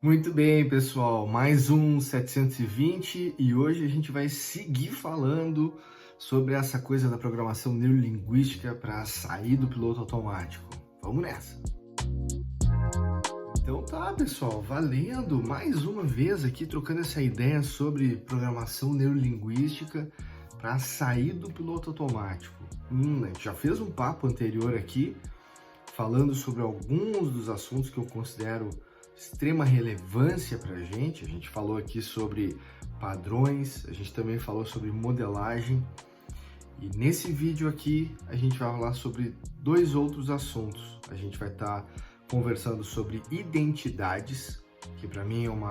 Muito bem, pessoal, mais um 720 e hoje a gente vai seguir falando sobre essa coisa da programação neurolinguística para sair do piloto automático. Vamos nessa! Então tá, pessoal, valendo mais uma vez aqui trocando essa ideia sobre programação neurolinguística para sair do piloto automático. A gente já fez um papo anterior aqui falando sobre alguns dos assuntos que eu considero extrema relevância para a gente. A gente falou aqui sobre padrões, a gente também falou sobre modelagem. E nesse vídeo aqui a gente vai falar sobre dois outros assuntos. A gente vai estar conversando sobre identidades, que para mim é um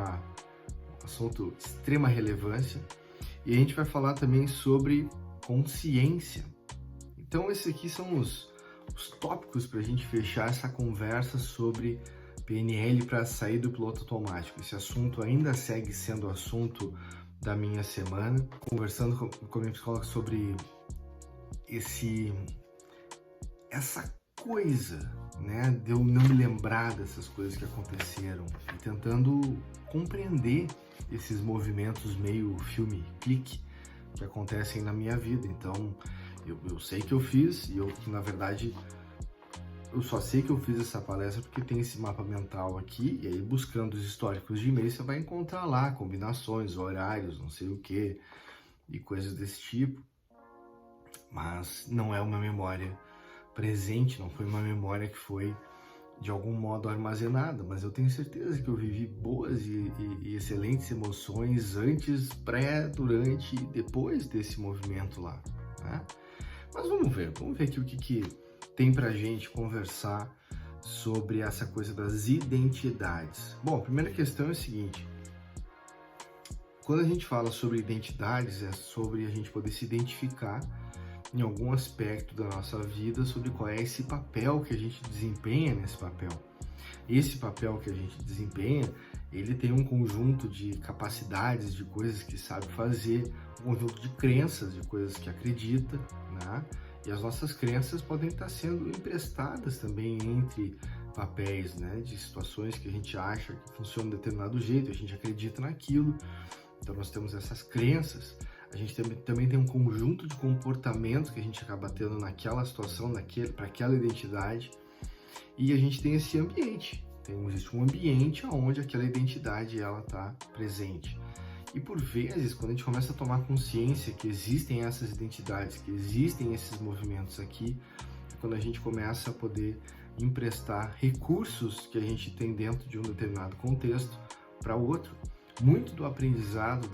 assunto de extrema relevância. E a gente vai falar também sobre consciência. Então esses aqui são os tópicos para a gente fechar essa conversa sobre PNL para sair do piloto automático. Esse assunto ainda segue sendo assunto da minha semana, conversando com a minha psicóloga sobre essa coisa, né, de eu não me lembrar dessas coisas que aconteceram e tentando compreender esses movimentos meio filme clique que acontecem na minha vida. Então, eu sei que eu fiz e na verdade, eu só sei que eu fiz essa palestra porque tem esse mapa mental aqui, e aí buscando os históricos de e-mail você vai encontrar lá combinações, horários, não sei o que, e coisas desse tipo. Mas não é uma memória presente, não foi uma memória que foi de algum modo armazenada, mas eu tenho certeza que eu vivi boas e excelentes emoções antes, pré, durante e depois desse movimento lá, né? Mas vamos ver aqui o que tem pra gente conversar sobre essa coisa das identidades. Bom, a primeira questão é a seguinte: quando a gente fala sobre identidades, é sobre a gente poder se identificar em algum aspecto da nossa vida, sobre qual é esse papel que a gente desempenha nesse papel. Esse papel que a gente desempenha, ele tem um conjunto de capacidades, de coisas que sabe fazer, um conjunto de crenças, de coisas que acredita, né? E as nossas crenças podem estar sendo emprestadas também entre papéis, né? De situações que a gente acha que funcionam de determinado jeito, a gente acredita naquilo. Então nós temos essas crenças. A gente também tem um conjunto de comportamentos que a gente acaba tendo naquela situação, para aquela identidade. E a gente tem esse ambiente. Existe um ambiente onde aquela identidade ela está presente. E por vezes, quando a gente começa a tomar consciência que existem essas identidades, que existem esses movimentos aqui, é quando a gente começa a poder emprestar recursos que a gente tem dentro de um determinado contexto para outro. Muito do aprendizado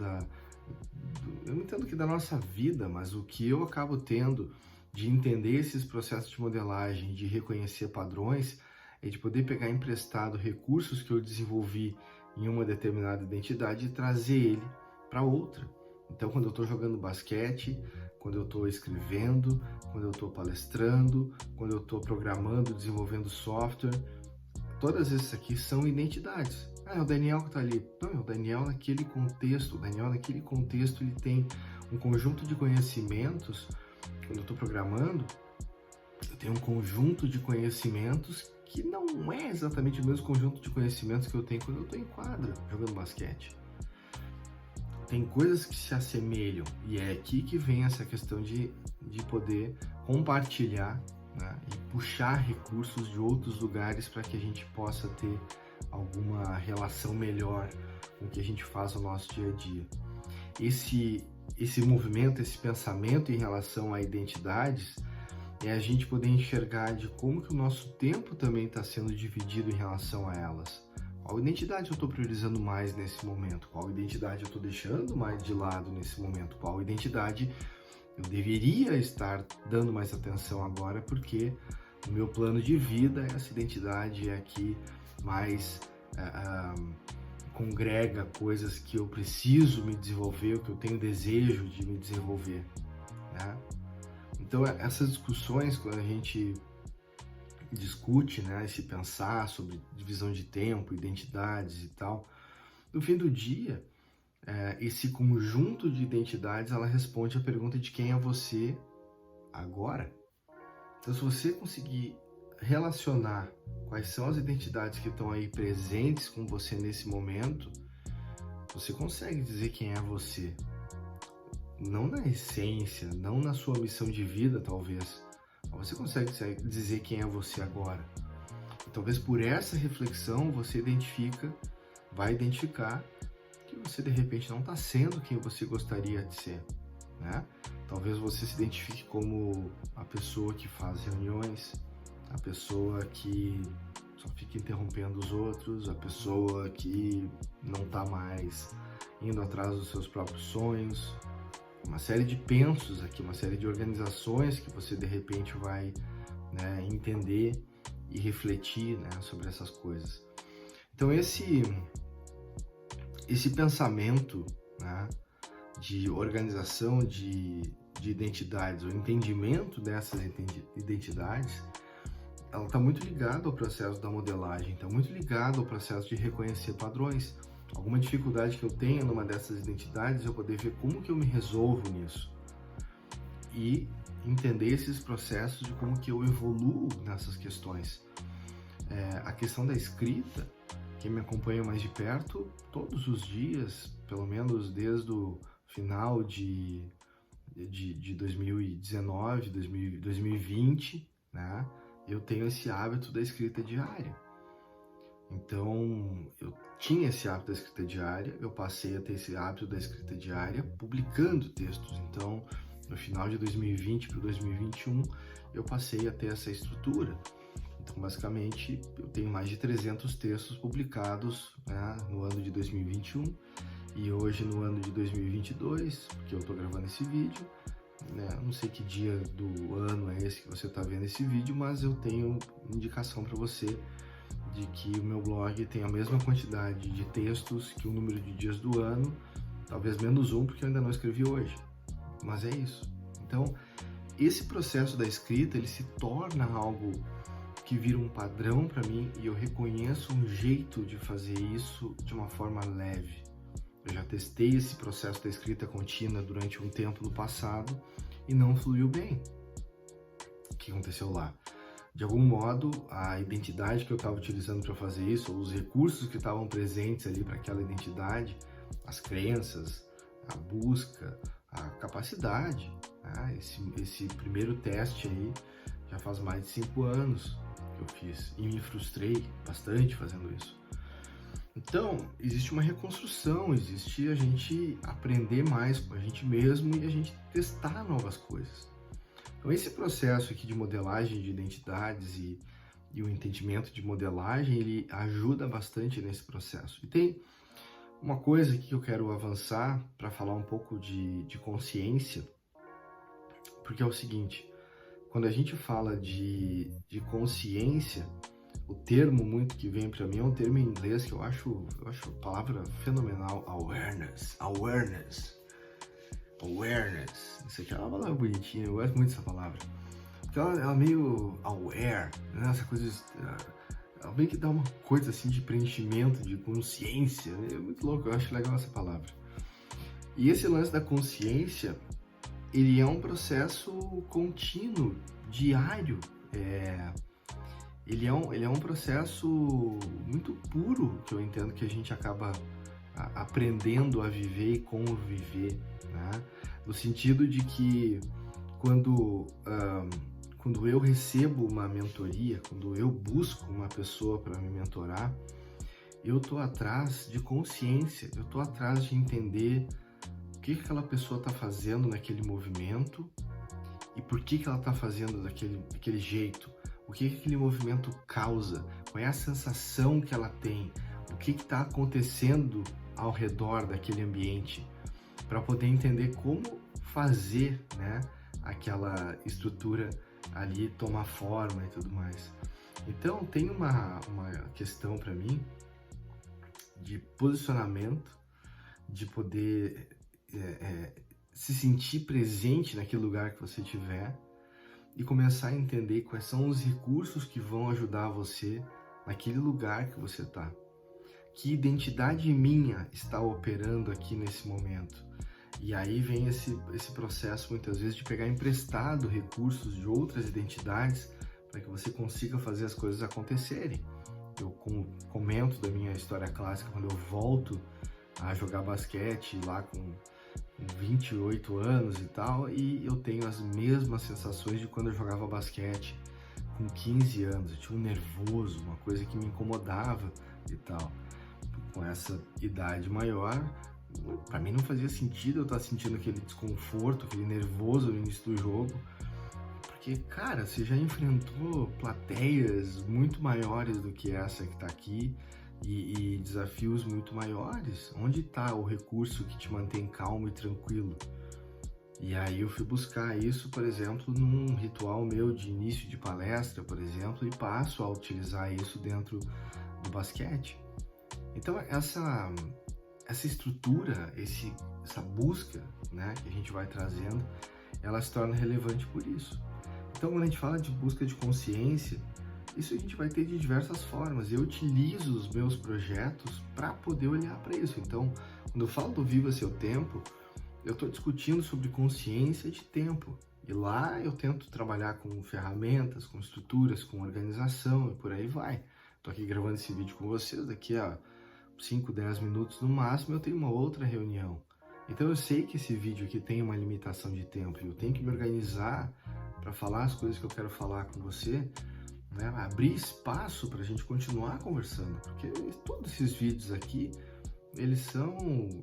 eu entendo que da nossa vida, mas o que eu acabo tendo de entender esses processos de modelagem, de reconhecer padrões, é de poder pegar emprestado recursos que eu desenvolvi em uma determinada identidade e trazer ele para outra. Então, quando eu estou jogando basquete, quando eu estou escrevendo, quando eu estou palestrando, quando eu estou programando, desenvolvendo software, todas essas aqui são identidades. Ah, é o Daniel que está ali. Não, é o Daniel naquele contexto. O Daniel naquele contexto ele tem um conjunto de conhecimentos. Quando eu estou programando, eu tenho um conjunto de conhecimentos que não é exatamente o mesmo conjunto de conhecimentos que eu tenho quando eu estou em quadra jogando basquete. Tem coisas que se assemelham e é aqui que vem essa questão de poder compartilhar, né, e puxar recursos de outros lugares para que a gente possa ter alguma relação melhor com o que a gente faz no nosso dia a dia. Esse movimento, esse pensamento em relação a identidades é a gente poder enxergar de como que o nosso tempo também está sendo dividido em relação a elas. Qual identidade eu estou priorizando mais nesse momento? Qual identidade eu estou deixando mais de lado nesse momento? Qual identidade eu deveria estar dando mais atenção agora, porque o meu plano de vida, essa identidade é aqui mais congrega coisas que eu preciso me desenvolver, que eu tenho desejo de me desenvolver, né? Então, essas discussões, quando a gente discute, né, esse pensar sobre divisão de tempo, identidades e tal, no fim do dia, esse conjunto de identidades, ela responde a pergunta de quem é você agora. Então, se você conseguir relacionar quais são as identidades que estão aí presentes com você nesse momento, você consegue dizer quem é você. Não na essência, não na sua missão de vida, talvez, mas você consegue dizer quem é você agora. E talvez por essa reflexão você vai identificar que você de repente não está sendo quem você gostaria de ser, né? Talvez você se identifique como a pessoa que faz reuniões, a pessoa que só fica interrompendo os outros, a pessoa que não está mais indo atrás dos seus próprios sonhos. Uma série de pensos aqui, uma série de organizações que você de repente vai, né, entender e refletir, né, sobre essas coisas. Então esse pensamento, né, de organização de identidades, o entendimento dessas identidades, ela está muito ligada ao processo da modelagem, está muito ligado ao processo de reconhecer padrões. Alguma dificuldade que eu tenha numa dessas identidades, eu poder ver como que eu me resolvo nisso. E entender esses processos de como que eu evoluo nessas questões. A questão da escrita, quem me acompanha mais de perto, todos os dias, pelo menos desde o final de 2019, 2020, né, eu tenho esse hábito da escrita diária. Então, eu tinha esse hábito da escrita diária, eu passei a ter esse hábito da escrita diária publicando textos. Então, no final de 2020 para 2021, eu passei a ter essa estrutura. Então, basicamente, eu tenho mais de 300 textos publicados, né, no ano de 2021 e hoje no ano de 2022, que eu estou gravando esse vídeo, né, não sei que dia do ano é esse que você está vendo esse vídeo, mas eu tenho indicação para você de que o meu blog tem a mesma quantidade de textos que o número de dias do ano, talvez menos um, porque eu ainda não escrevi hoje, mas é isso. Então, esse processo da escrita, ele se torna algo que vira um padrão para mim e eu reconheço um jeito de fazer isso de uma forma leve. Eu já testei esse processo da escrita contínua durante um tempo no passado e não fluiu bem. O que aconteceu lá? De algum modo, a identidade que eu estava utilizando para fazer isso, ou os recursos que estavam presentes ali para aquela identidade, as crenças, a busca, a capacidade, né? Esse primeiro teste aí já faz mais de 5 anos que eu fiz e me frustrei bastante fazendo isso. Então, existe uma reconstrução, existe a gente aprender mais com a gente mesmo e a gente testar novas coisas. Então, esse processo aqui de modelagem de identidades e o entendimento de modelagem, ele ajuda bastante nesse processo. E tem uma coisa aqui que eu quero avançar para falar um pouco de consciência, porque é o seguinte, quando a gente fala de consciência, o termo muito que vem para mim é um termo em inglês que eu acho a palavra fenomenal, awareness. Isso aqui é uma palavra bonitinha, eu gosto muito dessa palavra. Porque ela é meio aware, né? Essa coisa, ela meio que dá uma coisa assim de preenchimento, de consciência. É muito louco, eu acho legal essa palavra. E esse lance da consciência, ele é um processo contínuo, diário. Ele é um processo muito puro, que eu entendo que a gente acaba aprendendo a viver e conviver, né? No sentido de que quando eu recebo uma mentoria, quando eu busco uma pessoa para me mentorar, eu estou atrás de consciência, eu estou atrás de entender o que aquela pessoa está fazendo naquele movimento e por que ela está fazendo daquele jeito, o que aquele movimento causa, qual é a sensação que ela tem, o que está acontecendo ao redor daquele ambiente, para poder entender como fazer, né, aquela estrutura ali tomar forma e tudo mais. Então tem uma questão para mim de posicionamento, de poder se sentir presente naquele lugar que você estiver e começar a entender quais são os recursos que vão ajudar você naquele lugar que você está. Que identidade minha está operando aqui nesse momento? E aí vem esse processo muitas vezes de pegar emprestado recursos de outras identidades para que você consiga fazer as coisas acontecerem. Eu comento da minha história clássica quando eu volto a jogar basquete lá com 28 anos e tal, e eu tenho as mesmas sensações de quando eu jogava basquete com 15 anos. Eu tinha um nervoso, uma coisa que me incomodava e tal. Com essa idade maior, para mim não fazia sentido eu estar sentindo aquele desconforto, aquele nervoso no início do jogo, porque, cara, você já enfrentou plateias muito maiores do que essa que tá aqui e desafios muito maiores. Onde está o recurso que te mantém calmo e tranquilo? E aí eu fui buscar isso, por exemplo, num ritual meu de início de palestra, por exemplo, e passo a utilizar isso dentro do basquete. Então essa estrutura, essa busca, né, que a gente vai trazendo, ela se torna relevante por isso. Então quando a gente fala de busca de consciência, isso a gente vai ter de diversas formas. Eu utilizo os meus projetos para poder olhar para isso. Então, quando eu falo do Viva Seu Tempo, eu estou discutindo sobre consciência de tempo. E lá eu tento trabalhar com ferramentas, com estruturas, com organização e por aí vai. Estou aqui gravando esse vídeo com vocês, daqui a 5, 10 minutos no máximo eu tenho uma outra reunião. Então eu sei que esse vídeo aqui tem uma limitação de tempo e eu tenho que me organizar para falar as coisas que eu quero falar com você, né? Abrir espaço para a gente continuar conversando, porque todos esses vídeos aqui, eles são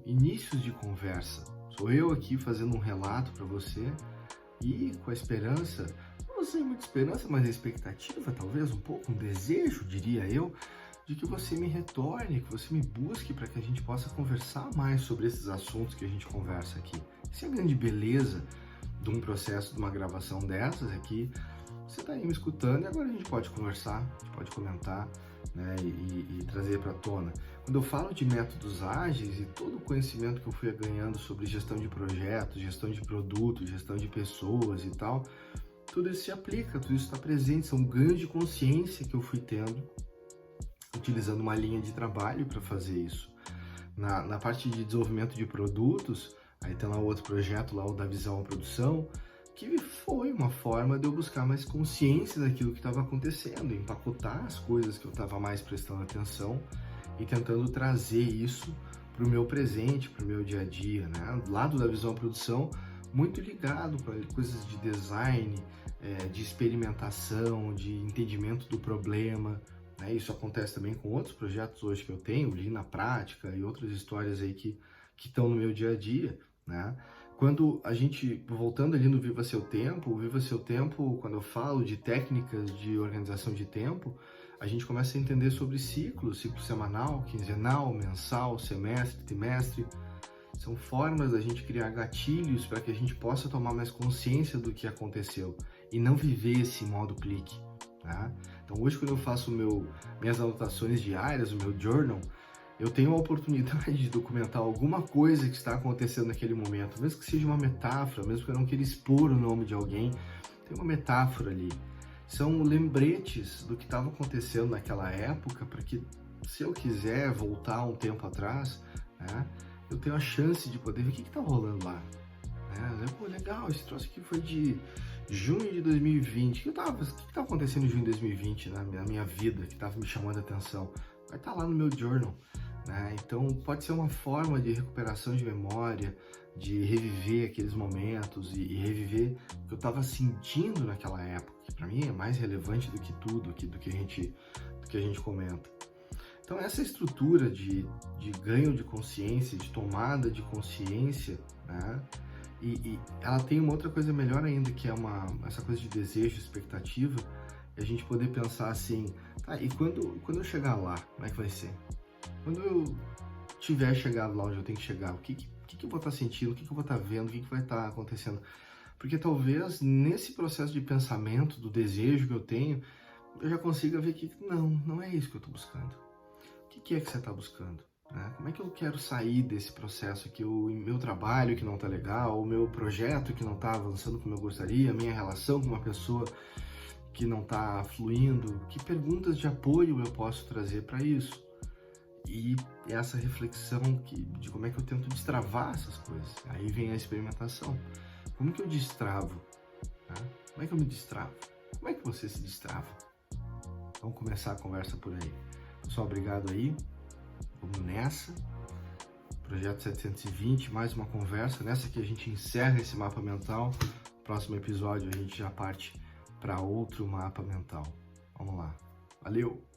inícios de conversa. Sou eu aqui fazendo um relato para você e com a esperança, não sei muita esperança, mas a expectativa, talvez um pouco, um desejo, diria eu, de que você me retorne, que você me busque para que a gente possa conversar mais sobre esses assuntos que a gente conversa aqui. Essa é a grande beleza de um processo, de uma gravação dessas aqui. Você está aí me escutando e agora a gente pode conversar, a gente pode comentar, né, e trazer para a tona. Quando eu falo de métodos ágeis e todo o conhecimento que eu fui ganhando sobre gestão de projetos, gestão de produtos, gestão de pessoas e tal, tudo isso se aplica, tudo isso está presente, são ganhos de consciência que eu fui tendo, utilizando uma linha de trabalho para fazer isso. Na parte de desenvolvimento de produtos, aí tem lá outro projeto, lá o da visão à produção, que foi uma forma de eu buscar mais consciência daquilo que estava acontecendo, empacotar as coisas que eu estava mais prestando atenção e tentando trazer isso para o meu presente, para o meu dia a dia, né? Do lado da visão à produção, muito ligado para coisas de design, de experimentação, de entendimento do problema, né? Isso acontece também com outros projetos hoje que eu tenho, Lean na Prática e outras histórias aí que estão no meu dia a dia, né? Quando a gente, voltando ali no Viva Seu Tempo, quando eu falo de técnicas de organização de tempo, a gente começa a entender sobre ciclo semanal, quinzenal, mensal, semestre, trimestre. São formas da gente criar gatilhos para que a gente possa tomar mais consciência do que aconteceu e não viver esse modo clique, tá? Então hoje quando eu faço minhas anotações diárias, o meu journal, eu tenho a oportunidade de documentar alguma coisa que está acontecendo naquele momento, mesmo que seja uma metáfora, mesmo que eu não queira expor o nome de alguém, tem uma metáfora ali. São lembretes do que estava acontecendo naquela época, para que se eu quiser voltar um tempo atrás, né, eu tenho a chance de poder ver o que está rolando lá. Né? Pô, legal, esse troço aqui foi de junho de 2020, o que estava acontecendo em junho de 2020 na minha vida, que estava me chamando a atenção? Vai estar lá no meu journal. Né? Então pode ser uma forma de recuperação de memória, de reviver aqueles momentos e reviver o que eu estava sentindo naquela época, que para mim é mais relevante do que tudo, do que a gente comenta. Então essa estrutura de ganho de consciência, de tomada de consciência, né? E ela tem uma outra coisa melhor ainda, que é essa coisa de desejo, expectativa, e a gente poder pensar assim, tá, e quando eu chegar lá, como é que vai ser? Quando eu tiver chegado lá onde eu tenho que chegar, o que eu vou estar sentindo, o que eu vou estar vendo, o que vai estar acontecendo? Porque talvez nesse processo de pensamento, do desejo que eu tenho, eu já consiga ver que não é isso que eu estou buscando. O que é que você está buscando? Né? Como é que eu quero sair desse processo aqui? O meu trabalho que não está legal, o meu projeto que não está avançando como eu gostaria, a minha relação com uma pessoa que não está fluindo? Que perguntas de apoio eu posso trazer para isso? E essa reflexão de como é que eu tento destravar essas coisas. Aí vem a experimentação. Como que eu destravo? Tá? Como é que eu me destravo? Como é que você se destrava? Vamos começar a conversa por aí. Pessoal, obrigado aí. Vamos nessa. Projeto 720, mais uma conversa. Nessa que a gente encerra esse mapa mental. Próximo episódio a gente já parte para outro mapa mental. Vamos lá. Valeu!